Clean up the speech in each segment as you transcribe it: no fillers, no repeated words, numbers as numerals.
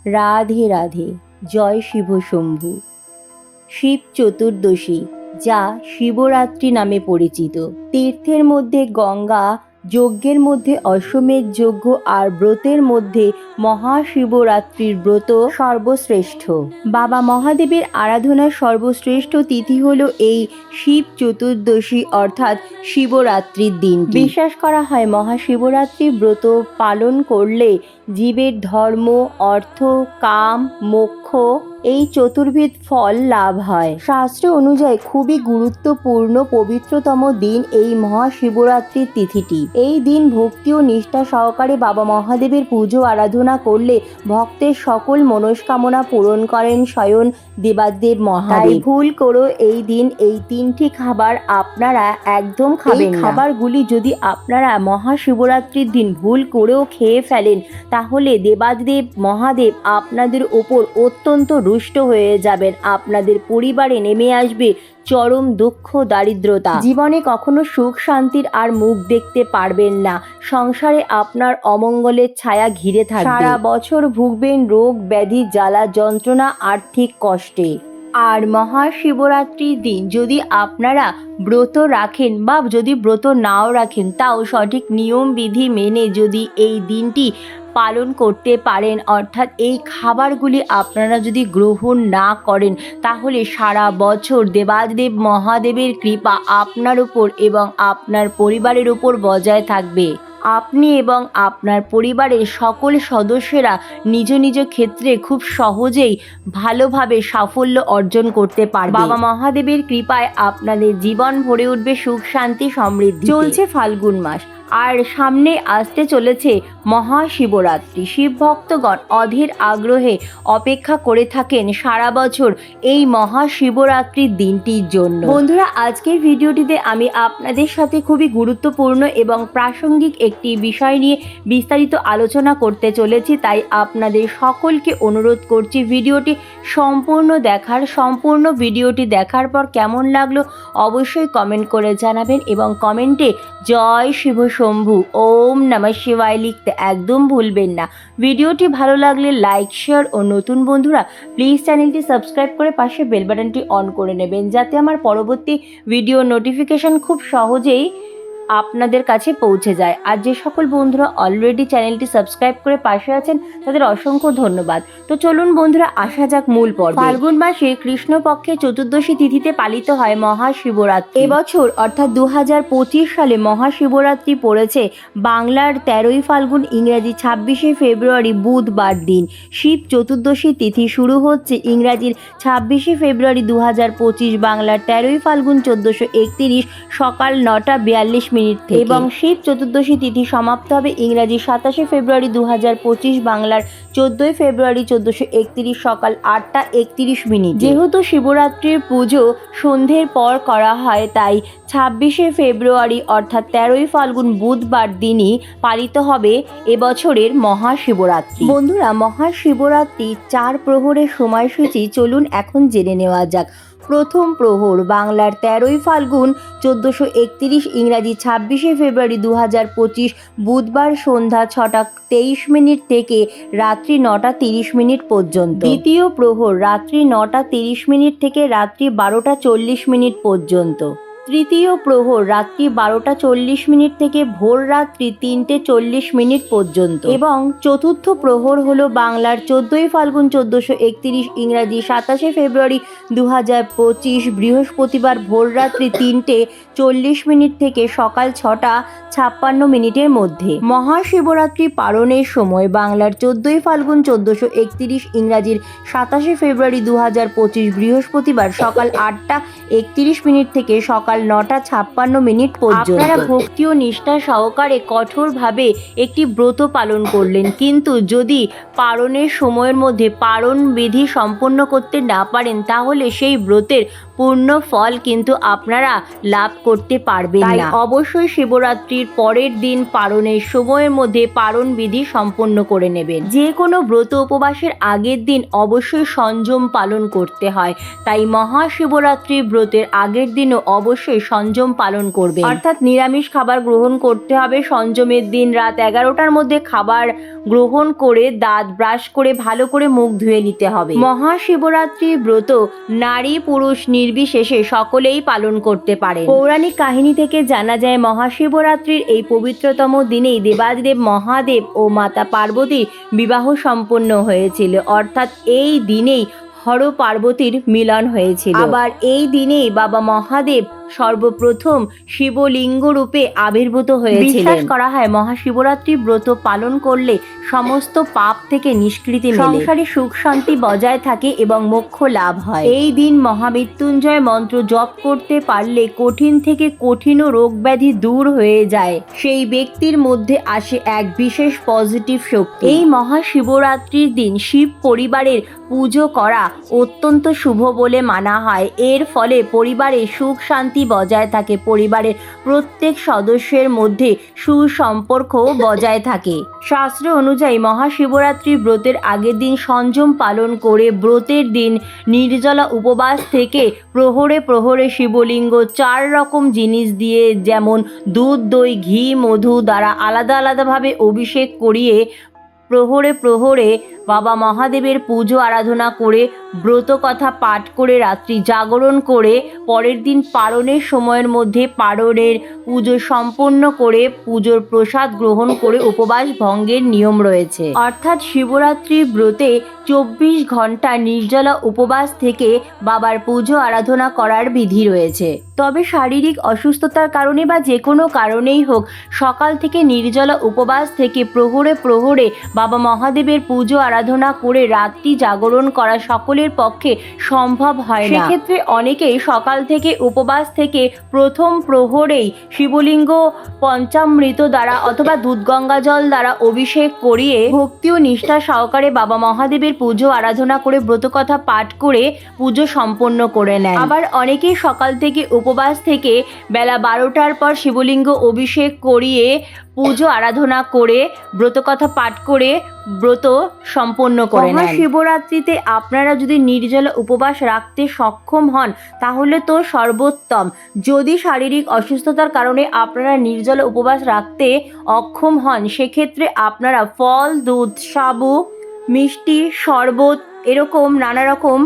রাধে রাধে। জয় শিব শম্ভু। শিব চতুর্দশী, যা শিবরাত্রি নামে পরিচিত। তীর্থের মধ্যে গঙ্গা, যজ্ঞের মধ্যে অশ্বমেধ যজ্ঞ আর ব্রতের মধ্যে মহাশিবরাত্রির ব্রত সর্বশ্রেষ্ঠ। বাবা মহাদেবের আরাধনার সর্বশ্রেষ্ঠ তিথি হলো এই শিব চতুর্দশী অর্থাৎ শিবরাত্রির দিন। বিশ্বাস করা হয় মহাশিবরাত্রির ব্রত পালন করলে জীবের ধর্ম, অর্থ, কাম, মোক্ষ এই চতুর্বিধ ফল লাভ হয়। শাস্ত্র অনুযায়ী খুবই গুরুত্বপূর্ণ পবিত্রতম দিন এই মহাশিবরাত্রির তিথিটি। এই দিন ভক্তি ও নিষ্ঠা সহকারে বাবা মহাদেবের পুজো আরাধনা করলে ভক্তের সকল মনস্কামনা পূরণ করেন স্বয়ং দেবাদেব মহাদেব। ভুল করো এই দিন এই তিনটি খাবার আপনারা একদম খাবেন না। খাবারগুলি যদি আপনারা মহাশিবরাত্রির দিন ভুল করেও খেয়ে ফেলেন তাহলে দেবাদেব মহাদেব আপনাদের ওপর অত্যন্ত রুষ্ট হয়ে যাবেন। আপনাদের পরিবারে নেমে আসবে চরম দুঃখ, দারিদ্রতা। জীবনে কখনো সুখ শান্তির আর মুখ দেখতে পারবেন না। সংসারে আপনার অমঙ্গলের ছায়া ঘিরে থাকবে। সারা বছর ভুগবেন রোগ ব্যাধি, জ্বালা যন্ত্রণা, আর্থিক কষ্টে। আর মহাশিবরাত্রির দিন যদি আপনারা ব্রত রাখেন বা যদি ব্রত নাও রাখেন, তাও সঠিক নিয়ম বিধি মেনে যদি এই দিনটি পালন করতে পারেন, অর্থাৎ এই খাবারগুলি আপনারা যদি গ্রহণ না করেন, তাহলে সারা বছর দেবাদেব মহাদেবের কৃপা আপনার উপর এবং আপনার পরিবারের উপর বজায় থাকবে। আপনি এবং আপনার পরিবারের সকল সদস্যরা নিজ নিজ ক্ষেত্রে খুব সহজেই ভালোভাবে সাফল্য অর্জন করতে পারবে। বাবা মহাদেবের কৃপায় আপনাদের জীবন ভরে উঠবে সুখ শান্তি সমৃদ্ধি। চলছে ফাল্গুন মাস আর সামনে আসতে চলেছে মহাশিবরাত্রি। শিব ভক্তগণ অধীর আগ্রহে অপেক্ষা করে থাকেন সারা বছর এই মহাশিবরাত্রির দিনটির জন্য। বন্ধুরা, আজকের ভিডিওটিতে আমি আপনাদের সাথে খুবই গুরুত্বপূর্ণ এবং প্রাসঙ্গিক একটি বিষয় নিয়ে বিস্তারিত আলোচনা করতে চলেছি, তাই আপনাদের সকলকে অনুরোধ করছি ভিডিওটি সম্পূর্ণ ভিডিওটি দেখার পর কেমন লাগলো অবশ্যই কমেন্ট করে জানাবেন এবং কমেন্টে জয় শিব শম্ভু, ওম নমঃ শিবায় লিখতে একদম ভুলবেন না। ভিডিওটি ভালো লাগলে লাইক, শেয়ার ও নতুন বন্ধুরা প্লিজ চ্যানেলটি সাবস্ক্রাইব করে পাশে বেল বাটনটি অন করে নেবেন, যাতে আমার পরবর্তী ভিডিও নোটিফিকেশন খুব সহজেই আপনাদের কাছে পৌঁছে যায়। আর যে সকল বন্ধুরা অলরেডি চ্যানেলটি সাবস্ক্রাইব করে পাশে আছেন তাদের অসংখ্য ধন্যবাদ। তো চলুন বন্ধুরা, আসা যাক মূল পর্বে। ফাল্গুন মাসে কৃষ্ণপক্ষে চতুর্দশী তিথিতে পালিত হয় মহাশিবরাত্রি। এবছর অর্থাৎ 2025 সালে মহাশিবরাত্রি পড়েছে বাংলার 13ই ফাল্গুন, ইংরাজি 26শে ফেব্রুয়ারি বুধবার দিন। শিব চতুর্দশী তিথি শুরু হচ্ছে ইংরাজির 26শে ফেব্রুয়ারি 2025, বাংলার 13ই ফাল্গুন 1431 সকাল 9:42 থেকে এবং শিব চতুর্দশী তিথি সমাপ্ত হবে ইংরাজি 27শে ফেব্রুয়ারি 2025, বাংলার 14ই ফেব্রুয়ারি 1431 সকাল 8:31। যেহেতু শিবরাত্রির পুজো সন্ধ্যের পর করা হয়, তাই 26শে ফেব্রুয়ারি অর্থাৎ 13ই ফাল্গুন বুধবার দিনই পালিত হবে এবছরের মহাশিবরাত্রি। বন্ধুরা, মহাশিবরাত্রি 4 প্রহরের সময়সূচি চলুন এখন জেনে নেওয়া যাক। প্রথম প্রহর বাংলার 13ই ফাল্গুন 1431, ইংরাজি 26শে ফেব্রুয়ারি 2025 বুধবার সন্ধ্যা 6:23 থেকে রাত্রি 9:30 পর্যন্ত। দ্বিতীয় প্রহর রাত্রি 9:30 থেকে রাত্রি 12:40 পর্যন্ত। তৃতীয় প্রহর রাত্রি 12:40 থেকে ভোর রাত্রি 3:40 পর্যন্ত। এবং চতুর্থ প্রহর হলো বাংলার 14ই ফাল্গুন 1431, ইংরাজি 27শে ফেব্রুয়ারি 2025 বৃহস্পতিবার ভোর রাত্রি 3:40 থেকে সকাল 6:56 মধ্যে। মহাশিবরাত্রি পালনের সময় বাংলার 14ই ফাল্গুন 1431, ইংরাজির 27শে ফেব্রুয়ারি 2025 বৃহস্পতিবার সকাল 8:31 থেকে সকাল 9:56 পর্যন্ত। আপনারা ভক্তি ও নিষ্ঠা সহকারে কঠোরভাবে একটি ব্রত পালন করলেন, কিন্তু যদি পালনের সময়ের মধ্যে পালন বিধি সম্পন্ন করতে না পারেন তাহলে সেই ব্রতের পূর্ণ ফল কিন্তু আপনারা লাভ করতে পারবেন না। অবশ্যই শিবরাত্রির পরের দিন পালনের সময়ের মধ্যে পালন বিধি সম্পন্ন করে নেবেন। যে কোনো ব্রত উপবাসের আগের দিন অবশ্যই সংযম পালন করতে হয়, তাই মহাশিবরাত্রির ব্রতের আগের দিনও অবশ্যই অবশ্যই সংযম পালন করবে, অর্থাৎ নিরামিষ খাবার গ্রহণ করতে হবে। সংযমের দিন রাত 11টার মধ্যে খাবার গ্রহণ করে দাঁত ব্রাশ করে ভালো করে মুখ ধুয়ে নিতে হবে। মহাশিবরাত্রি ব্রত নারী পুরুষ নির্বিশেষে সকলেই পালন করতে পারে। পৌরাণিক কাহিনী থেকে জানা যায় মহাশিবরাত্রির এই পবিত্রতম দিনেই দেবাদিদেব মহাদেব ও মাতা পার্বতীর বিবাহ সম্পন্ন হয়েছিল, অর্থাৎ এই দিনেই হর পার্বতীর মিলন হয়েছিল। আবার এই দিনেই বাবা মহাদেব সর্বপ্রথম শিবলিঙ্গ রূপে আবির্ভূত হয়েছিলেন। বিশ্বাস করা হয় মহাশিবরাত্রি ব্রত পালন করলে সমস্ত পাপ থেকে নিষ্কৃতি মেলে, সংসারে সুখ শান্তি বজায় থাকে এবং মোক্ষ লাভ হয়। এই দিন মহামৃত্যুঞ্জয় মন্ত্র জপ করতে পারলে কঠিন থেকে কঠিন রোগ ব্যাধি দূর হয়ে যায়। সেই ব্যক্তির মধ্যে আসে এক বিশেষ পজিটিভ শক্তি। এই মহাশিবরাত্রির দিন শিব পরিবারের পুজো করা অত্যন্ত শুভ বলে মানা হয়। এর ফলে পরিবারে সুখ শান্তি বজায় থাকে, পরিবারের প্রত্যেক সদস্যের মধ্যে সুসম্পর্ক বজায় থাকে। শাস্ত্র অনুযায়ী মহাশিবরাত্রি ব্রতের আগের দিন সংযম পালন করে ব্রতের দিন নির্জলা উপবাস থেকে প্রহরে প্রহরে শিবলিঙ্গ 4 রকম জিনিস দিয়ে, যেমন দুধ দই ঘি মধু দ্বারা আলাদা আলাদাভাবে অভিষেক করিয়ে প্রহরে প্রহরে বাবা মহাদেবের পুজো আরাধনা করে ব্রত কথা পাঠ করে রাত্রি জাগরণ করে পরের দিন পারণের সময়ের মধ্যে পারণের পুজো সম্পন্ন করে পুজোর প্রসাদ গ্রহণ করে উপবাস ভঙ্গের নিয়ম রয়েছে। অর্থাৎ শিবরাত্রি ব্রতে 24 ঘন্টা নির্জলা উপবাস থেকে বাবার পুজো আরাধনা করার বিধি রয়েছে। তবে শারীরিক অসুস্থতার কারণে বা যে কোনো কারণেই হোক সকাল থেকে নির্জলা উপবাস থেকে প্রহরে প্রহরে বাবা মহাদেবের পুজো আরাধনা করে রাত্রি জাগরণ করা সকলের পক্ষে সম্ভব হয় না। সেক্ষেত্রে অনেকেই সকাল থেকে উপবাস থেকে প্রথম প্রহরেই শিবলিঙ্গ পঞ্চামৃত দ্বারা অথবা দুধ গঙ্গা জল দ্বারা অভিষেক করিয়ে ভক্তি ও নিষ্ঠা সহকারে বাবা মহাদেবের পুজো আরাধনা করে ব্রতকথা পাঠ করে পুজো সম্পন্ন করে নেন। আবার অনেকেই সকাল থেকে উপবাস থেকে বেলা 12টার পর শিবলিঙ্গ অভিষেক করিয়ে পুজো আরাধনা করে ব্রতকথা পাঠ করে ব্রত সম্পন্ন করে নেন। শিবরাত্রিতে আপনারা যদি নির্জলা উপবাস রাখতে সক্ষম হন তাহলে তো সর্বোত্তম। যদি শারীরিক অসুস্থতার কারণে আপনারা নির্জলা উপবাস রাখতে অক্ষম হন সেক্ষেত্রে আপনারা ফল দুধ সাবু মিষ্টি শরবত এরকম নানা রকম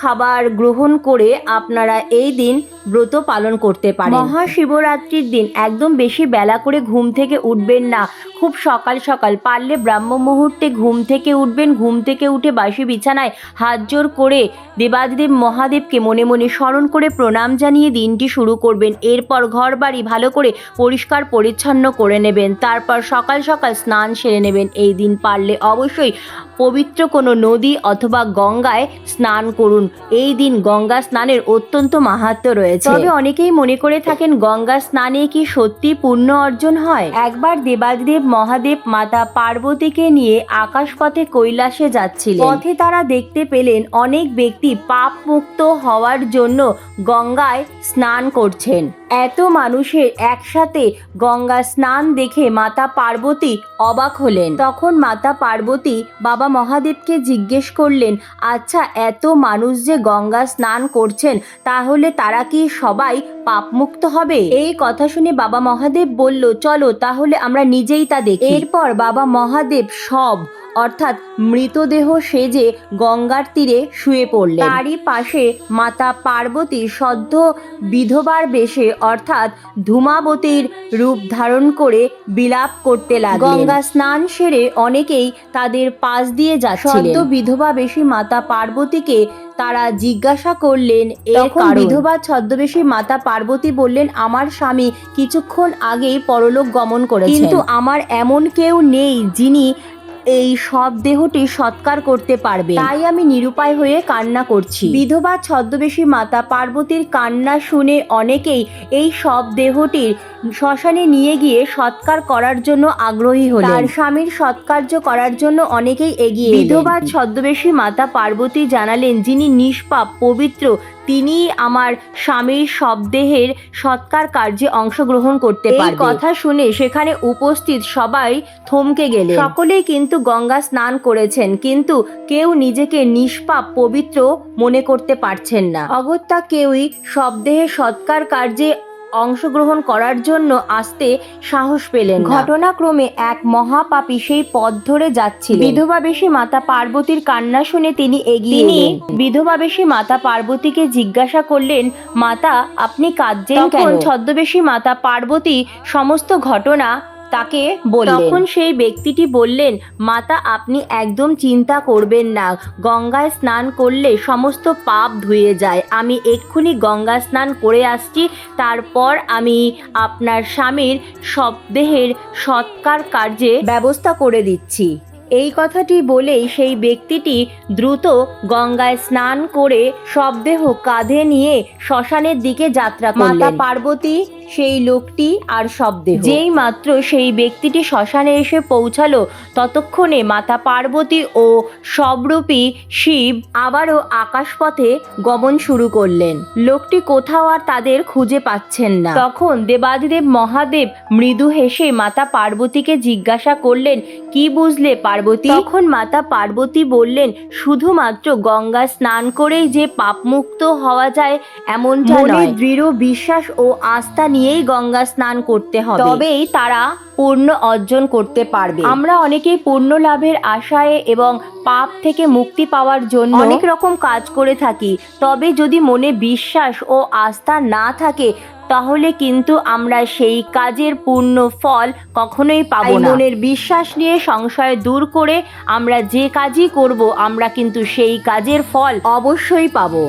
খাবার গ্রহণ করে আপনারা এই দিন ব্রত পালন করতে পারেন। মহাশিবরাত্রির দিন একদম বেশি বেলা করে ঘুম থেকে উঠবেন না, খুব সকাল সকাল পারলে ব্রাহ্ম মুহূর্তে ঘুম থেকে উঠবেন। ঘুম থেকে উঠে বাসি বিছানায় হাত জোড় করে দেবাদিদেব মহাদেবকে মনে মনে স্মরণ করে প্রণাম জানিয়ে দিনটি শুরু করবেন। এরপর ঘর বাড়ি ভালো করে পরিষ্কার পরিচ্ছন্ন করে নেবেন, তারপর সকাল সকাল স্নান সেরে নেবেন। এই দিন পারলে অবশ্যই পবিত্র কোনো নদী অথবা গঙ্গায় স্নান করুন। এই দিন গঙ্গা স্নানের অত্যন্ত মাহাত্ম্য রয়েছে। তবে অনেকেই মনে করে থাকেন গঙ্গা স্নানে কি সত্যি পুণ্য অর্জন হয়। একবার দেবাদিদেব মহাদেব মাতা পার্বতীকে নিয়ে আকাশপথে কৈলাসে যাচ্ছিলেন। পথে তারা দেখতে পেলেন অনেক ব্যক্তি পাপ মুক্ত হওয়ার জন্য গঙ্গায় স্নান করছেন। এত মানুষের একসাথে গঙ্গা স্নান দেখে মাতা পার্বতী অবাক হলেন। তখন মাতা পার্বতী বাবা মহাদেবকে জিজ্ঞেস করলেন, আচ্ছা এত মানুষ যে গঙ্গা স্নান করছেন তাহলে তারা কি সবাই পাপমুক্ত হবে? এই কথা শুনে বাবা মহাদেব বলল, চলো তাহলে আমরা নিজেই তা দেখি। এরপর বাবা মহাদেব অর্থাৎ মৃতদেহ সেজে গঙ্গার তীরে শুয়ে পড়লেন। তারই পাশে মাতা পার্বতী সদ্য বিধবার বেশে অর্থাৎ ধূমাবতীর রূপ ধারণ করে বিলাপ করতে লাগলেন। গঙ্গা স্নান সেরে অনেকেই তাদের পাশ দিয়ে যাচ্ছিলেন। সদ্য বিধবা বেশী মাতা পার্বতীকে তারা জিজ্ঞাসা করলেন তখন বিধবা ছদ্মবেশী মাতা পার্বতী বললেন, আমার স্বামী কিছুক্ষণ আগেই পরলোক গমন করেছেন, কিন্তু আমার এমন কেউ নেই যিনি এই সব দেহটি সৎকার করতে পারবে, তাই আমি নিরুপায় হয়ে কান্না করছি। বিধবা ছদ্মবেশী মাতা পার্বতীর কান্না শুনে অনেকেই এই সব দেহটির শ্মশানে নিয়ে গিয়ে সৎকার করার জন্য আগ্রহী হলেন। তার স্বামীর সৎকার্য করার জন্য অনেকেই এগিয়ে এলেন। বিধবা ছদ্মবেশী মাতা পার্বতী জানালেন, যিনি নিষ্পাপ পবিত্র তিনি আমার স্বামীর শবদেহের সৎকার কার্যে অংশগ্রহণ করতে পারবে। এই কথা শুনে সেখানে উপস্থিত সবাই থমকে গেলেন। সকলেই কিন্তু গঙ্গা স্নান করেছেন, কিন্তু কেউ নিজেকে নিষ্পাপ পবিত্র মনে করতে পারছেন না। অগত্যা কেউই শবদেহের সৎকার কার্যে অংশগ্রহণ করার জন্য আসতে সাহস পেলেন না। ঘটনাক্রমে এক মহাপাপী সেই পথ ধরে যাচ্ছিলেন। বিধবাবেশী মাতা পার্বতীর কান্না শুনে তিনি এগিয়ে এলেন। বিধবাবেশী মাতা পার্বতীকে জিজ্ঞাসা করলেন, মাতা আপনি কাঁদছেন কেন? ছদ্মবেশী মাতা পার্বতী সমস্ত ঘটনা তাকে বললেন। তখন সেই ব্যক্তিটি বললেন, মাতা আপনি একদম চিন্তা করবেন না, গঙ্গায় স্নান করলে সমস্ত পাপ ধুয়ে যায়। আমি এক্ষুনি গঙ্গা স্নান করে আসছি, তারপর আমি আপনার স্বামীর শবদেহের সৎকার কার্যে ব্যবস্থা করে দিচ্ছি। এই কথাটি বলেই সেই ব্যক্তিটি দ্রুত গঙ্গায় স্নান করে শবদেহ কাঁধে নিয়ে শ্মশানের দিকে যাত্রা করলেন। মাতা পার্বতী, সেই লোকটি আর শবদেহ। যেই মাত্র সেই ব্যক্তিটি শ্মশানে এসে পৌঁছালো, ততক্ষণে মাতা পার্বতী ও সবরূপী শিব আবারও আকাশপথে গমন শুরু করলেন। লোকটি কোথাও আর তাদের খুঁজে পাচ্ছেন না। তখন দেবাদিদেব মহাদেব মৃদু হেসে মাতা পার্বতীকে জিজ্ঞাসা করলেন, কি বুঝলে পার্বতী? তখন মাতা পার্বতী বললেন, শুধুমাত্র গঙ্গা স্নান করেই যে পাপমুক্ত হওয়া যায় এমনটা নয়। দৃঢ় বিশ্বাস ও আস্থা নিয়েই গঙ্গা স্নান করতে হবে, তবেই তারা পূর্ণ অর্জন করতে পারবে। আমরা অনেকেই পূর্ণ লাভের আশায় এবং পাপ থেকে মুক্তি পাওয়ার জন্য অনেক রকম কাজ করে থাকি, তবে যদি মনে বিশ্বাস ও আস্থা না থাকে তাহলে কিন্তু আমরা সেই কাজের পূর্ণ ফল কখনোই পাবো না। মনের বিশ্বাস নিয়ে সংশয় দূর করে আমরা যে কাজই করব, আমরা কিন্তু সেই কাজের ফল অবশ্যই পাবো।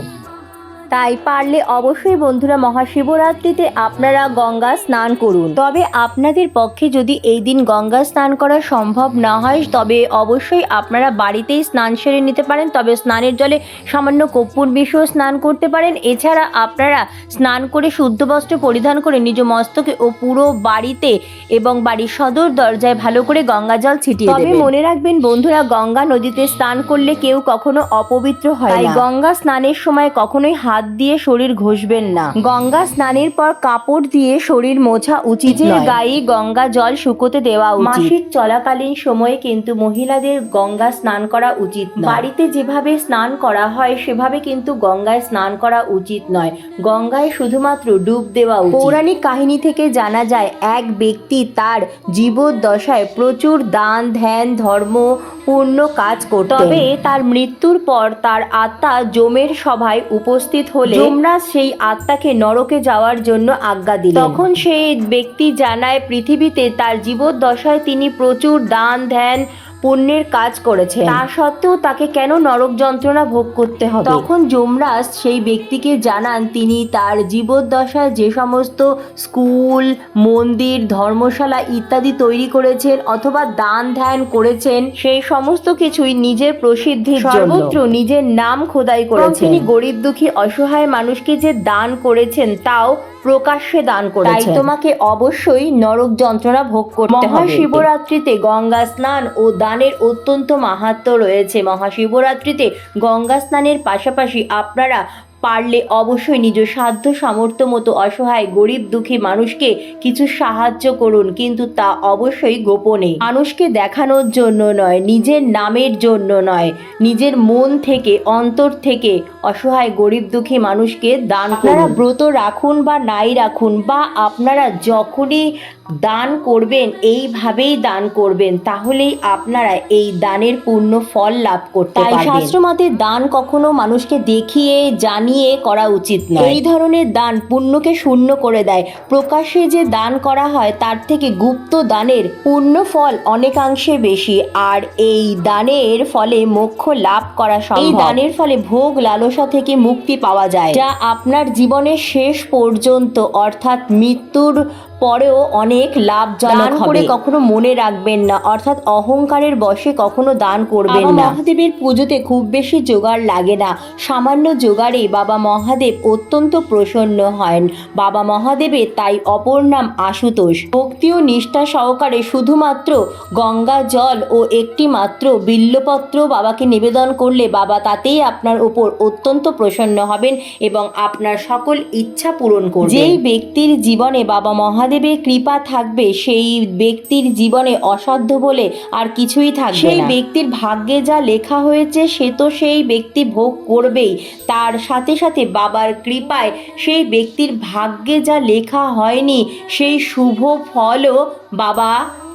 তাই পারলে অবশ্যই বন্ধুরা মহাশিবরাত্রিতে আপনারা গঙ্গা স্নান করুন। তবে আপনাদের পক্ষে যদি এই দিন গঙ্গা স্নান করা সম্ভব না হয়, তবে অবশ্যই আপনারা বাড়িতেই স্নান সেরে নিতে পারেন। তবে স্নানের জলে সামান্য কর্পূর মিশিয়ে স্নান করতে পারেন। এছাড়া আপনারা স্নান করে শুদ্ধ বস্ত্র পরিধান করে নিজ মস্তকে ও পুরো বাড়িতে এবং বাড়ির সদর দরজায় ভালো করে গঙ্গা জল ছিটিয়ে দেবেন। তবে মনে রাখবেন বন্ধুরা, গঙ্গা নদীতে স্নান করলে কেউ কখনো অপবিত্র হয় না। তাই গঙ্গা স্নানের সময় কখনোই হাত দিয়ে শরীর ঘষবেন না। গঙ্গা স্নানের পর কাপড় দিয়ে শরীর মোছা উচিত নয়। গায়ে গঙ্গা জল শুকোতে দেওয়া উচিত। মাসিক চলাকালীন সময়ে কিন্তু মহিলাদের গঙ্গা স্নান করা উচিত নয়। বাড়িতে যেভাবে স্নান করা হয় সেভাবে কিন্তু গঙ্গায় স্নান করা উচিত নয়। গঙ্গায় শুধুমাত্র ডুব দেওয়া উচিত। পৌরাণিক কাহিনী থেকে জানা যায়, এক ব্যক্তি তার জীবদ্দশায় প্রচুর দান ধ্যান ধর্ম পূর্ণ কাজ করতেন। তবে তার মৃত্যুর পর তার আত্মা যমের সভায় উপস্থিত হলে যমরাজ সেই আত্মাকে নরকে যাওয়ার জন্য আজ্ঞা দিলেন। তখন সেই ব্যক্তি জানায়, পৃথিবীতে তার জীবদ্দশায় তিনি প্রচুর দান ধ্যান পুণ্যের কাজ করেছে, তা সত্ত্বেও তাকে কেন নরক যন্ত্রণা ভোগ করতে হবে? তখন যমরাজ সেই ব্যক্তিকে জানান, তিনি তার জীবদ্দশায় যে সমস্ত স্কুল মন্দির ধর্মশালা ইত্যাদি তৈরি করেছেন অথবা দান ধ্যান করেছেন, সেই সমস্ত কিছুই নিজের প্রসিদ্ধির জন্য সর্বত্র নিজের নাম খোদাই করেছেন। তিনি গরিব দুঃখী অসহায় মানুষকে যে দান করেছেন তাও প্রকাশ্যে দান করেছেন। তাই তোমাকে অবশ্যই নরক যন্ত্রণা ভোগ করতে হবে। মহাশিবরাত্রিতে গঙ্গা স্নান ও দানের অত্যন্ত মাহাত্ম্য রয়েছে। মহাশিবরাত্রিতে গঙ্গা স্নানের পাশাপাশি আপনারা পারলে অবশ্যই নিজ সাধ্য সামর্থ্য মতো অসহায় গরিব দুঃখী মানুষকে কিছু সাহায্য করুন, কিন্তু তা অবশ্যই গোপনে, মানুষকে দেখানোর জন্য নয়, নিজের নামের জন্য নয়, নিজের মন থেকে অন্তর থেকে অসহায় গরিব দুঃখী মানুষকে দান করুন। আপনারা ব্রত রাখুন বা নাই রাখুন, বা আপনারা যখনই দান করবেন এইভাবেই দান করবেন, তাহলেই আপনারা এই দানের পূর্ণ ফল লাভ করতে পারবেন। তাই শাস্ত্র মতে দান কখনো মানুষকে দেখিয়ে জানিয়ে করা উচিত নয়। এই ধরনের দান পুণ্যকে শূন্য করে দেয়। প্রকাশ্যে যে দান করা হয় তার থেকে গুপ্ত দানের পূর্ণ ফল অনেকাংশে বেশি, আর এই দানের ফলে মোক্ষ লাভ করা সম্ভব। এই দানের ফলে ভোগ লালসা থেকে মুক্তি পাওয়া যায়, যা আপনার জীবনের শেষ পর্যন্ত অর্থাৎ মৃত্যুর পরেও অনেক লাভজনক হবে। করে কখনো মনে রাখবেন না, অর্থাৎ অহংকারের বশে কখনো দান করবেন না। মহাদেবের পুজোতে খুব বেশি জোগাড় লাগে না, সামান্য জোগাড়ে বাবা মহাদেব অত্যন্ত প্রসন্ন হন। বাবা মহাদেবের তাই অপর নাম আশুতোষ। ভক্তি ও নিষ্ঠা সহকারে শুধুমাত্র গঙ্গা জল ও একটি মাত্র বিল্লপত্র বাবাকে নিবেদন করলে বাবা তাতেই আপনার উপর অত্যন্ত প্রসন্ন হবেন এবং আপনার সকল ইচ্ছা পূরণ করবেন। যেই ব্যক্তির জীবনে বাবা মহাদেবের কৃপা থাকবে সেই ব্যক্তির জীবনে অসাধ্য বলে আর কিছুই থাকবে না। সেই ব্যক্তির ভাগ্যে যা লেখা হয়েছে সে তো সেই ব্যক্তি ভোগ করবেই, তার সাথে সাথে বাবার কৃপায় সেই ব্যক্তির ভাগ্যে যা লেখা হয়নি সেই শুভ ফলও বাবা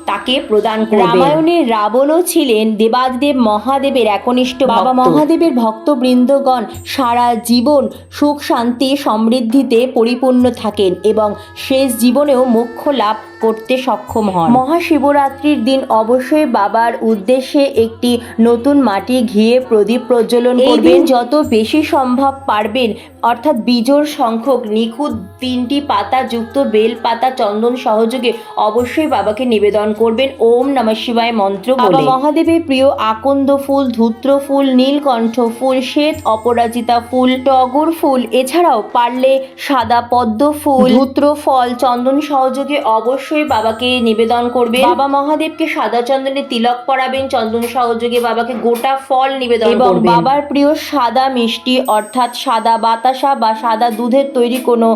তাকে প্রদান করবেন। রামায়ণের রাবণও ছিলেন দেবাদিদেব মহাদেবের একনিষ্ঠ ভক্ত। বাবা মহাদেবের ভক্তবৃন্দগণ সারা জীবন সুখ শান্তি সমৃদ্ধিতে পরিপূর্ণ থাকেন এবং শেষ জীবনেও মোক্ষ লাভ করতে সক্ষম হন। মহাশিবরাত্রির দিন অবশ্যই বাবার উদ্দেশ্যে একটি নতুন মাটি ঘিয়ে প্রদীপ প্রজ্বলন করবেন। যত বেশি সম্ভব পারবেন, অর্থাৎ বিজোড় সংখ্যক নিখুঁত 3টি পাতা যুক্ত বেল পাতা চন্দন সহযোগে অবশ্যই বাবাকে নিবেদন করবেন ওম নমঃ শিবায় মন্ত্র বলে। বাবা মহাদেবের প্রিয় আকন্দ ফুল, ধূত্র ফুল, নীলকণ্ঠ ফুল, শ্বেত অপরাজিতা ফুল, টগর ফুল, এছাড়াও পারলে সাদা পদ্ম ফুল, ধূত্র ফল চন্দন সহযোগে অবশ্যই বাবাকে নিবেদন করবেন। বাবা মহাদেবকে সাদা চন্দনে তিলক পরাবেন, চন্দন সহযোগে বাবাকে গোটা ফল নিবেদন করবেন এবং বাবার প্রিয় সাদা মিষ্টি অর্থাৎ সাদা বাতাসা বা সাদা দুধের তৈরি কোনো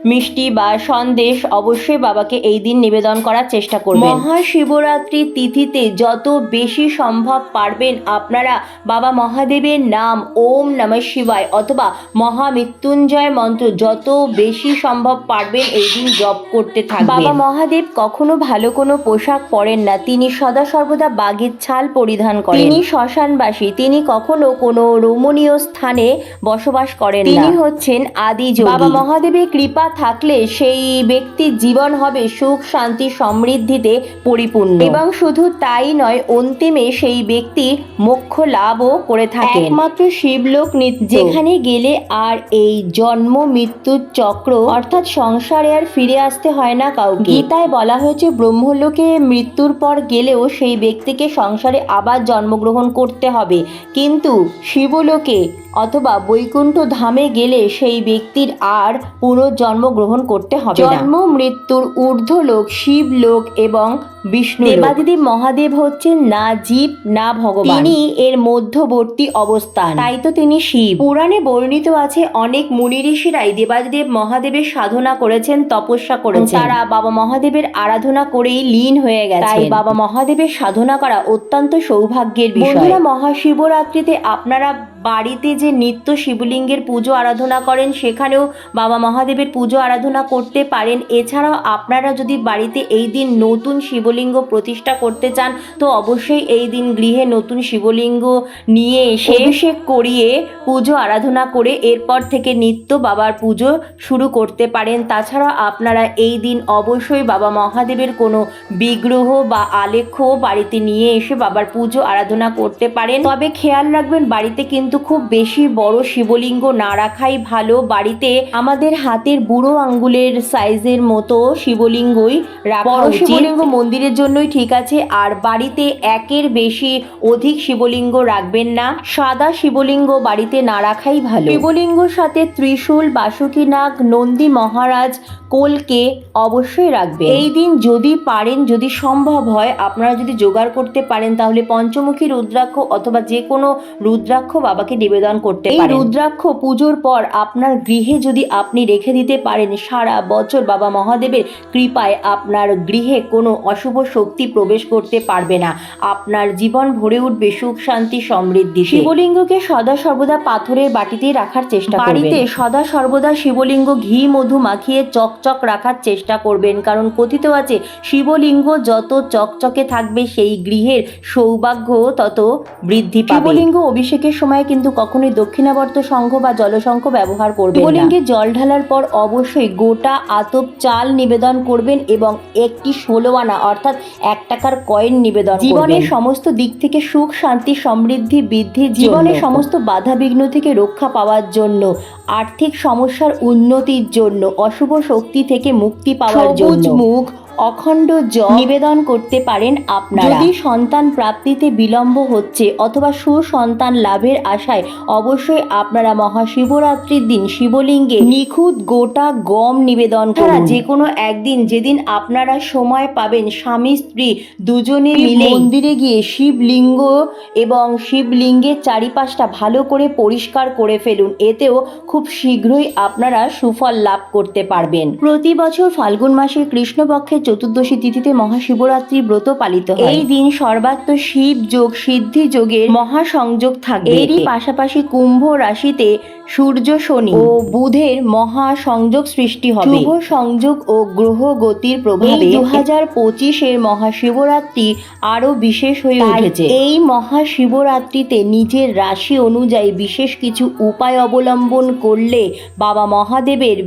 মিষ্টি বা সন্দেশ অবশ্যই বাবাকে এই দিন নিবেদন করার চেষ্টা করবেন। মহাশিবরাত্রির তিথিতে যত বেশি সম্ভব পারবেন আপনারা বাবা মহাদেবের নাম ওম নমঃ শিবায় অথবা মহামৃত্যুঞ্জয় মন্ত্র যত বেশি সম্ভব পারবেন এই দিন জপ করতে থাকবেন। বাবা মহাদেব কখনো ভালো কোনো পোশাক পরেন না, তিনি সদা সর্বদা বাঘের ছাল পরিধান করেন। তিনি শ্মশানবাসী, তিনি কখনো কোনো রমণীয় স্থানে বসবাস করেন না, তিনি হচ্ছেন আদি যোগী। বাবা মহাদেবের কৃপা থাকলে সেই ব্যক্তির জীবন হবে সুখ শান্তি সমৃদ্ধিতে পরিপূর্ণ এবং শুধু তাই নয়, অন্তিমে সেই ব্যক্তি মোক্ষ লাভও করে থাকেন। একমাত্র শিবলোক নিত্য, যেখানে গেলে আর এই জন্ম মৃত্যুর চক্র অর্থাৎ সংসারে আর ফিরে আসতে হয় না কাউকে। গীতায় বলা হয়েছে ব্রহ্মলোকে মৃত্যুর পর গেলেও সেই ব্যক্তিকে সংসারে আবার জন্মগ্রহণ করতে হবে, কিন্তু শিবলোকে অথবা বৈকুণ্ঠ ধামে গেলে সেই ব্যক্তির আর পুনর্জন্ম গ্রহণ করতে হবে না। জন্ম মৃত্যুর ঊর্ধ্বলোক শিবলোক এবং বিষ্ণু। দেবাদিদেব মহাদেব হচ্ছেন না জীব না ভগবান, তিনি এর মধ্যবর্তী অবস্থান, তাই তো তিনি শিব। পুরাণে বর্ণিত আছে অনেক মুনি ঋষিরাই দেবাদিদেব মহাদেবের সাধনা করেছেন, তপস্যা করেছেন, তারা বাবা মহাদেবের আরাধনা করেই লীন হয়ে গেছে। তাই বাবা মহাদেবের সাধনা করা অত্যন্ত সৌভাগ্যের বিষয়। বন্ধুরা, মহাশিবরাত্রিতে আপনারা বাড়িতে যে নিত্য শিবলিঙ্গের পুজো আরাধনা করেন সেখানেও বাবা মহাদেবের পুজো আরাধনা করতে পারেন। এছাড়াও আপনারা যদি বাড়িতে এই দিন নতুন শিবলিঙ্গ প্রতিষ্ঠা করতে চান তো অবশ্যই এই দিন গৃহে নতুন শিবলিঙ্গ নিয়ে এসে অভিষেক করিয়ে পুজো আরাধনা করে এরপর থেকে নিত্য বাবার পুজো শুরু করতে পারেন। তাছাড়া আপনারা এই দিন অবশ্যই বাবা মহাদেবের কোনো বিগ্রহ বা আলেখ্য বাড়িতে নিয়ে এসে বাবার পুজো আরাধনা করতে পারেন। তবে খেয়াল রাখবেন বাড়িতে কিন্তু খুব বেশি বড় শিবলিঙ্গ না রাখাই ভালো। বাড়িতে আমাদের হাতের বুড়ো আঙ্গুলের সাইজের মতো শিবলিঙ্গই রাখা উচিত। শিবলিঙ্গ মন্দিরের জন্যই ঠিক আছে, আর বাড়িতে একের বেশি অধিক শিবলিঙ্গ রাখবেন না। সাদা শিবলিঙ্গ বাড়িতে না রাখাই ভালো। শিবলিঙ্গর সাথে ত্রিশূল, বাসুকীনাগ, নন্দী মহারাজ, কোলকে অবশ্যই রাখবেন। এই দিন যদি পারেন, যদি সম্ভব হয়, আপনারা যদি জোগাড় করতে পারেন তাহলে পঞ্চমুখী রুদ্রাক্ষ অথবা যে কোনো রুদ্রাক্ষ বাবাকে নিবেদন করতে পারেন। এই রুদ্রাক্ষ পুজোর পর আপনার গৃহে যদি আপনি রেখে দিতে পারেন, সারা বছর বাবা মহাদেবের কৃপায় আপনার গৃহে কোনো অশুভ শক্তি প্রবেশ করতে পারবে না। আপনার জীবন ভরে উঠবে সুখ শান্তি সমৃদ্ধি। শিবলিঙ্গকে সদা সর্বদা পাথরের বাটিতেই রাখার চেষ্টা করবেন। বাড়িতে সদা সর্বদা শিবলিঙ্গ ঘি মধু মাখিয়ে চকচক রাখার চেষ্টা করবেন, কারণ কথিত আছে শিবলিঙ্গ যত চকচকে থাকবে সেই গৃহের সৌভাগ্য তত বৃদ্ধি পাবে। শিবলিঙ্গ অভিষেকের সময় কিন্তু কখনোই দক্ষিণাবর্ত শঙ্খ বা জলশঙ্খ ব্যবহার করবেন না। শিবলিঙ্গে জল ঢালার পর অবশ্যই গোটা আতপ চাল নিবেদন করবেন এবং একটি 16 আনা অর্থাৎ 1 টাকার কয়েন নিবেদন করবেন। জীবনের সমস্ত দিক থেকে সুখ শান্তি সমৃদ্ধি বৃদ্ধি, জীবনের সমস্ত বাধা বিঘ্ন থেকে রক্ষা পাওয়ার জন্য আর্থিক সমস্যার উন্নতির জন্য, অশুভ শক্তি থেকে মুক্তি পাওয়ার জন্য মুখ অখণ্ড জল নিবেদন করতে পারেন আপনারা। যদি সন্তান প্রাপ্তিতে বিলম্ব হচ্ছে অথবা সুসন্তান লাভের আশায়, অবশ্যই আপনারা মহাশিবরাত্রির দিন শিবলিঙ্গে নিখুঁত গোটা গম নিবেদন করুন। যে কোনো একদিন, যেদিন আপনারা সময় পাবেন, স্বামী স্ত্রী দুজনে মিলে মন্দিরে গিয়ে শিবলিঙ্গ এবং শিবলিঙ্গের চারিপাশটা ভালো করে পরিষ্কার করে ফেলুন। এতেও খুব শীঘ্রই আপনারা সুফল লাভ করতে পারবেন। প্রতি বছর ফাল্গুন মাসের কৃষ্ণপক্ষের চতুর্দশী তিথিতে মহাশিবরাত্রি ব্রত পালিত হয়। এই দিন সর্বাত্ম শিব যোগ সিদ্ধি যোগের মহাসংযোগ থাকবে। এরই পাশাপাশি কুম্ভ রাশিতে সূর্য, শনি ও বুধের মহাসংযোগ সৃষ্টি হবে। শুভ সংযোগ ও গ্রহ গতির প্রভাবে 2025-এর মহাশিবরাত্রি আরো বিশেষ হয়ে উঠেছে। এই মহাশিবরাত্রিতে নিজের রাশি অনুযায়ী বিশেষ কিছু উপায় অবলম্বন করলে বাবা মহাদেবের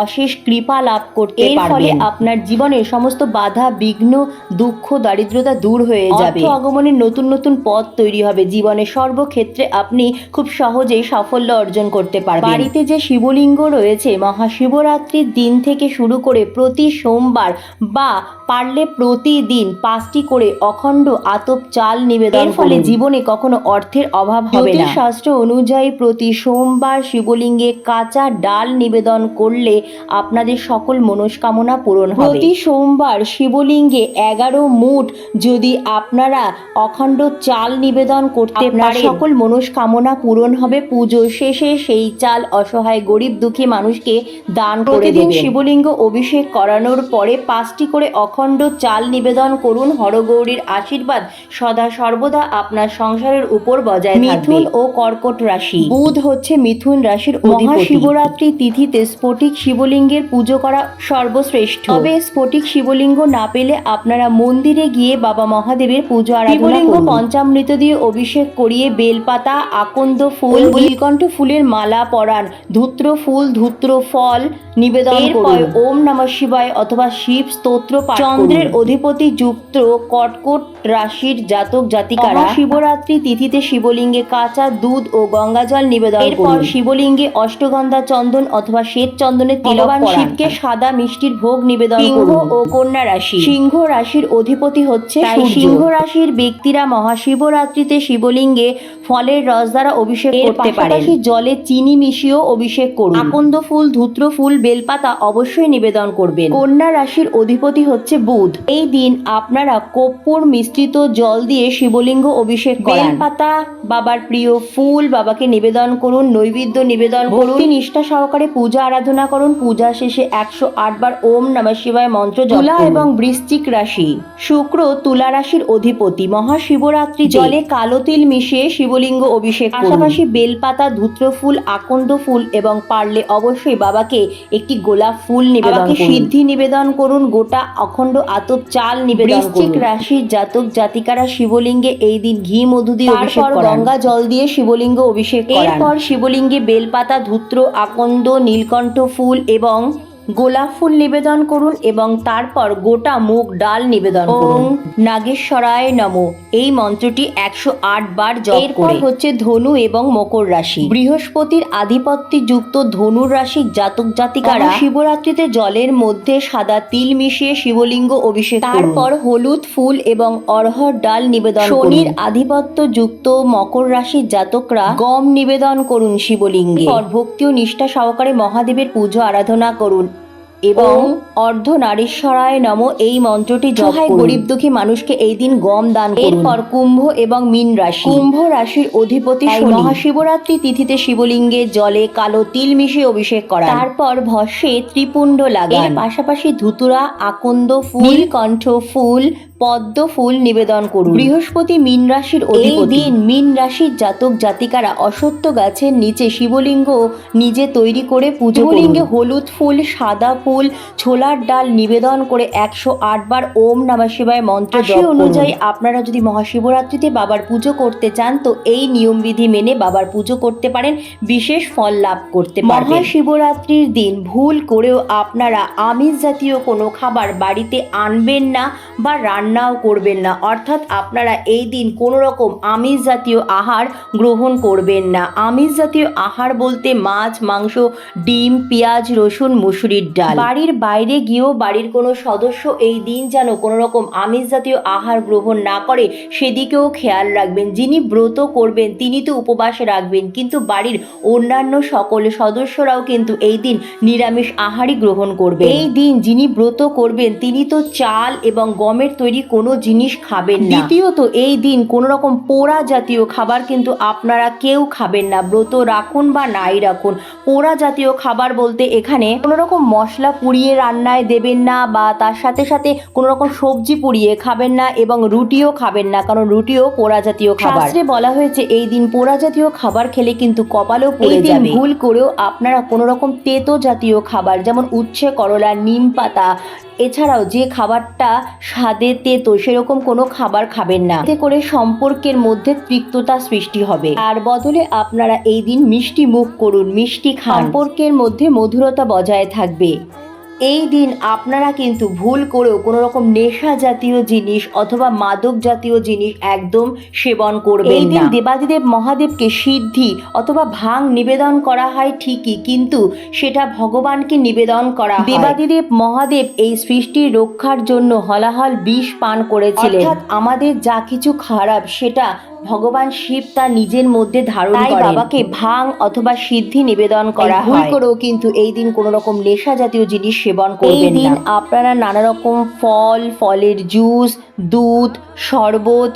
অশেষ কৃপা লাভ করতে পারবেন। এর ফলে আপনার জীবনের সমস্ত বাধা, বিঘ্ন, দুঃখ, দারিদ্রতা দূর হয়ে যাবে। অর্থ আগমনের নতুন নতুন পথ তৈরি হবে। জীবনের সর্বক্ষেত্রে আপনি খুব সহজেই সাফল্য অর্জন করতে পারবেন। বাড়িতে যে শিবলিঙ্গ রয়েছে, মহাশিবরাত্রির দিন থেকে শুরু করে প্রতি সোমবার বা পারলে প্রতিদিন 5টি করে অখণ্ড আতপ চাল নিবেদন করুন। এর ফলে জীবনে কখনো অর্থের অভাব হবে না। শাস্ত্র অনুযায়ী প্রতি সোমবার শিবলিঙ্গে কাঁচা ডাল নিবেদন করলে আপনাদের সকল মনস্কামনা পূরণ হবে। প্রতি সোমবার শিবলিঙ্গে 11 মুঠ যদি আপনারা অখণ্ড চাল নিবেদন করতে পারেন, সকল মনস্কামনা পূরণ হবে। পুজো শেষে সেই চাল অসহায় গরিব দুঃখী মানুষকে দান করে দেবেন। শিবলিঙ্গ অভিষেক করানোর পরে 5টি করে অখণ্ড চাল নিবেদন করুন। হরগৌরীর আশীর্বাদ সদা সর্বদা আপনার সংসারের উপর বজায় থাকবে। মিথুন ও কর্কট রাশি। বুধ হচ্ছে মিথুন রাশির অধিপতি। মহাশিবরাত্রি তিথিতে স্ফটিক শিবলিঙ্গের পুজো করা সর্বশ্রেষ্ঠ। তবে স্ফটিক শিবলিঙ্গ না পেলে আপনারা মন্দিরে গিয়ে বাবা মহাদেবের পুজো আরাধনা করুন। পঞ্চামৃত দিয়ে অভিষেক করিয়ে বেলপাতা, আকন্দ ফুল, নীলকণ্ঠ ফুলের মালা পরান, ধূত্র ফুল, ধূত্র ফল নিবেদন করুন। ওম নমঃ শিবায় অথবা শিব স্তোত্র পাঠ করুন। চন্দ্রের অধিপতি যুক্ত কর্কট রাশির জাতক জাতিকারা শিবরাত্রি তিথিতে শিবলিঙ্গে কাঁচা দুধ ও গঙ্গাজল নিবেদন করুন। এরপর শিবলিঙ্গে অষ্টগন্ধা চন্দন অথবা শ্বেত চন্দনের তিলক পরান। শিবকে সাদা মিষ্টির ভোগ নিবেদন করুন। সিংহ ও কন্যা রাশি। সিংহ রাশির অধিপতি হচ্ছে সূর্য। সিংহ রাশির ব্যক্তিরা মহাশিবরাত্রিতে শিবলিঙ্গে ফলের রস দ্বারা অভিষেক করতে পারেন। জলে চিনি মিশিয়েও অভিষেক করুন। আকন্দ ফুল, ধূত্র ফুল, বেলপাতা অবশ্যই নিবেদন করবেন। কন্যা রাশির অধিপতি হচ্ছে বুধ। এই দিন আপনারা কর্পূর মিশ্রিত জল দিয়ে শিবলিঙ্গ অভিষেক করান। বেলপাতা বাবার প্রিয় ফুল, বাবাকে নিবেদন করুন। নৈবেদ্য নিবেদন করুন। ভক্তি নিষ্ঠা সহকারে পূজা আরাধনা করুন। পূজা শেষে 108 বার ওম নমঃ শিবায় মন্ত্র জপ করুন। তুলা এবং বৃশ্চিক রাশি। শুক্র তুলা রাশির অধিপতি। মহাশিবরাত্রি জলে কালো তিল মিশিয়ে শিবলিঙ্গ অভিষেক করুন। পাশাপাশি বেলপাতা, ধূত্র ফুল, আকন্দ ফুল এবং পারলে অবশ্যই বাবাকে একটি গোলাপ ফুল নিবেদন করুন। সিদ্ধি নিবেদন করুন। গোটা অখণ্ড আতপ চাল নিবেদন করুন। বৃশ্চিক রাশির জাতক জাতিকারা শিবলিঙ্গে এই দিন ঘি মধু দিয়ে অভিষেক করান। গঙ্গা জল দিয়ে শিবলিঙ্গ অভিষেক করান। এরপর শিবলিঙ্গে বেলপাতা, ধূত্র, আকন্দ, নীলকণ্ঠ ফুল এবং গোলাপ ফুল নিবেদন করুন এবং তারপর গোটা মুগ ডাল নিবেদন করুন। নাগেশ্বরায় নমো এই মন্ত্রটি 108 বার জপ করুন। এরপর হচ্ছে ধনু এবং মকর রাশি। বৃহস্পতির আধিপত্যে যুক্ত ধনু রাশির জাতক জাতিকারা শিবরাত্রিতে জলের মধ্যে সাদা তিল মিশিয়ে শিবলিঙ্গ অভিষেক করুন। তারপর হলুদ ফুল এবং অড়হর ডাল নিবেদন করুন। শনির আধিপত্য যুক্ত মকর রাশির জাতকরা গম নিবেদন করুন শিবলিঙ্গে। ভক্তি ও নিষ্ঠা সহকারে মহাদেবের পুজো আরাধনা করুন এবং অর্ধনারীশ্বরায় নমঃ এই মন্ত্রটি জপ করুন। গরিব দুঃখী মানুষকে এই দিন গম দান করুন। এরপর কুম্ভ এবং মীন রাশি। কুম্ভ রাশির অধিপতি শনি। মহাশিবরাত্রি তিথিতে শিবলিঙ্গে জলে কালো তিল মিশিয়ে অভিষেক করান। তারপর ভস্মে ত্রিপুণ্ড লাগান। পাশাপাশি ধুতুরা, আকন্দ ফুল, নীলকণ্ঠ ফুল, পদ্ম ফুল নিবেদন করুন। বৃহস্পতি মীন রাশির অধিপতি। এই দিন মীন রাশির জাতক জাতিকারা অশ্বত্থ গাছের নিচে শিবলিঙ্গ নিজে তৈরি করে পুজো করুন। শিবলিঙ্গে হলুদ ফুল, সাদা ফুল, ছোলার ডাল নিবেদন করে 108 বার ওম নমঃ শিবায় মন্ত্র জপ করুন। অনুযায়ী আপনারা যদি মহাশিবরাত্রিতে বাবার পুজো করতে চান তো এই নিয়মবিধি মেনে বাবার পুজো করতে পারেন, বিশেষ ফল লাভ করতে পারবেন। মহাশিবরাত্রির দিন ভুল করেও আপনারা আমিষ জাতীয় কোনো খাবার বাড়িতে আনবেন না বা রান্না রান্নাও করবেন না, অর্থাৎ আপনারা এই দিন কোনো রকম আমিষ জাতীয় আহার গ্রহণ করবেন না। আমিষ জাতীয় আহার বলতে মাছ, মাংস, ডিম, পেঁয়াজ, রসুন, মুসুরির ডাল। বাড়ির বাইরে গিয়েও বাড়ির কোনো সদস্য এই দিন যেন কোনো রকম আমিষ জাতীয় আহার গ্রহণ না করে সেদিকেও খেয়াল রাখবেন। যিনি ব্রত করবেন তিনি তো উপবাসে রাখবেন, কিন্তু বাড়ির অন্যান্য সকল সদস্যরাও কিন্তু এই দিন নিরামিষ আহারই গ্রহণ করবেন। এই দিন যিনি ব্রত করবেন তিনি তো চাল এবং গমের তৈরি কোনো জিনিস খাবেন না। দ্বিতীয়ত এই দিন কোনো রকম পোড়া জাতীয় খাবার কিন্তু আপনারা কেউ খাবেন না, ব্রত রাখুন বা নাই রাখুন। পোড়া জাতীয় খাবার বলতে এখানে কোনো রকম মশলা পুড়িয়ে রান্নায় দেবেন না, বা তার সাথে সাথে কোনো রকম সবজি পুড়িয়ে খাবেন না, এবং রুটিও খাবেন না, কারণ রুটিও পোড়া জাতীয় খাবার। শাস্ত্রে বলা হয়েছে এই দিন পোড়া জাতীয় খাবার খেলে কিন্তু কপালও পুড়ে যাবে। ভুল করেও আপনারা কোনো রকম তেতো জাতীয় খাবার যেমন উচ্ছে, করলা, নিম পাতা, এছাড়াও যে খাবারটা স্বাদে তেতো সেরকম কোনো খাবার খাবেন না, এতে করে সম্পর্কের মধ্যে তিক্ততা সৃষ্টি হবে। আর বদলে আপনারা এই দিন মিষ্টি মুখ করুন, মিষ্টি খান, সম্পর্কের মধ্যে মধুরতা বজায় থাকবে। এই দিন আপনারা কিন্তু ভুল করেও কোনো রকম নেশা জাতীয় জিনিস অথবা মাদক জাতীয় জিনিস একদম সেবন করবেন না। এই দিন দেবাদিদেব মহাদেবকে সিদ্ধি অথবা ভাং নিবেদন করা হয় ঠিকই, কিন্তু সেটা ভগবানকে নিবেদন করা হয়। দেবাদিদেব মহাদেব এই সৃষ্টির রক্ষার জন্য হলাহল বিষ পান করেছিলেন, অর্থাৎ আমাদের যা কিছু খারাপ সেটা ভগবান শিব তার নিজের মধ্যে ধারণ করেন। বাবাকে ভাং অথবা সিদ্ধি নিবেদন করা হয়। ভুল করেও কিন্তু এই দিন কোনো রকম নেশা জাতীয় জিনিস সেবন করবেন না। এই দিন আপনারা নানা রকম ফল, ফলের জুস, দুধ, শরবত,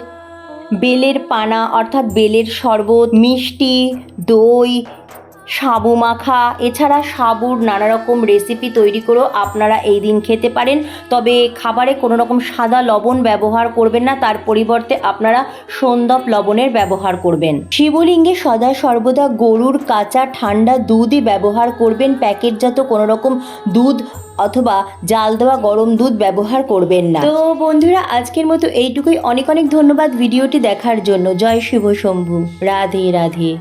বেলের পানা অর্থাৎ বেলের শরবত, মিষ্টি, দই, সাবু মাখা, এছাড়া সাবুর নানা রকম রেসিপি তৈরি করেও আপনারা এই দিন খেতে পারেন। তবে খাবারে কোনো রকম সাদা লবণ ব্যবহার করবেন না, তার পরিবর্তে আপনারা সন্দপ লবণের ব্যবহার করবেন। শিবলিঙ্গে সদা সর্বদা গরুর কাঁচা ঠান্ডা দুধই ব্যবহার করবেন, প্যাকেটজাত কোনো রকম দুধ অথবা জাল দেওয়া গরম দুধ ব্যবহার করবেন না। তো বন্ধুরা, আজকের মতো এইটুকুই। অনেক অনেক ধন্যবাদ ভিডিওটি দেখার জন্য। জয় শিব শম্ভু। রাধে রাধে।